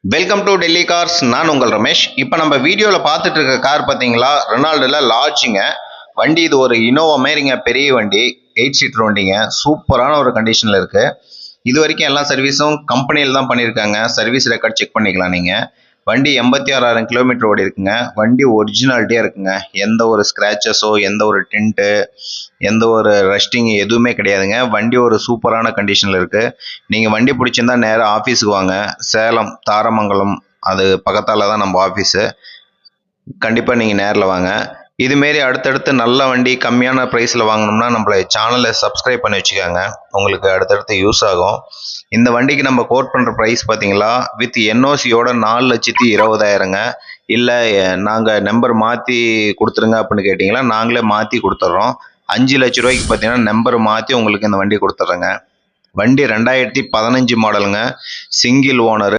Welcome to Delhi cars. நான் உங்கள் ரமேஷ். இப்போ நம்ம வீடியோவில் பார்த்துட்டு இருக்க கார் பார்த்தீங்களா, ரெனால்டில் லார்ஜுங்க வண்டி. இது ஒரு இனோவா மாரிங்க, பெரிய வண்டி, 8 சீட்டர் வண்டிங்க. சூப்பரான ஒரு கண்டிஷனில் இருக்குது. இது வரைக்கும் எல்லா சர்வீஸும் கம்பெனியில் தான் பண்ணியிருக்காங்க. சர்வீஸ் ரெக்கார்ட் செக் பண்ணிக்கலாம் நீங்கள். வண்டி 86,000 கிலோமீட்டர் ஓடி இருக்குங்க. வண்டி ஒரிஜினாலிட்டியாக இருக்குங்க. எந்த ஒரு ஸ்க்ராச்சஸோ, எந்த ஒரு டிண்ட்டு, எந்த ஒரு ரஸ்டிங் எதுவுமே கிடையாதுங்க. வண்டி ஒரு சூப்பரான கண்டிஷனில் இருக்குது. நீங்கள் வண்டி பிடிச்சிருந்தா நேராக ஆஃபீஸுக்கு வாங்க. சேலம் தாரமங்கலம் அது பக்கத்தால் தான் நம்ம ஆஃபீஸு. கண்டிப்பாக நீங்கள் நேரில் வாங்க. இதுமாரி அடுத்தடுத்து நல்ல வண்டி கம்மியான ப்ரைஸில் வாங்கணும்னா நம்மளை சேனலை சப்ஸ்கிரைப் பண்ணி வச்சுக்கோங்க. உங்களுக்கு அடுத்தடுத்து யூஸ் ஆகும். இந்த வண்டிக்கு நம்ம கோட் பண்ணுற ப்ரைஸ் பார்த்தீங்களா, வித் என்ஓசியோட 4,20,000ங்க. இல்லை நாங்கள் நம்பர் மாற்றி கொடுத்துருங்க அப்படின்னு கேட்டிங்களா, நாங்களே மாற்றி கொடுத்துட்றோம். 5 லட்ச ரூபாய்க்கு பார்த்தீங்கன்னா நம்பர் மாற்றி உங்களுக்கு இந்த வண்டி கொடுத்துட்றேங்க. வண்டி 2015 மாடலுங்க. Single owner.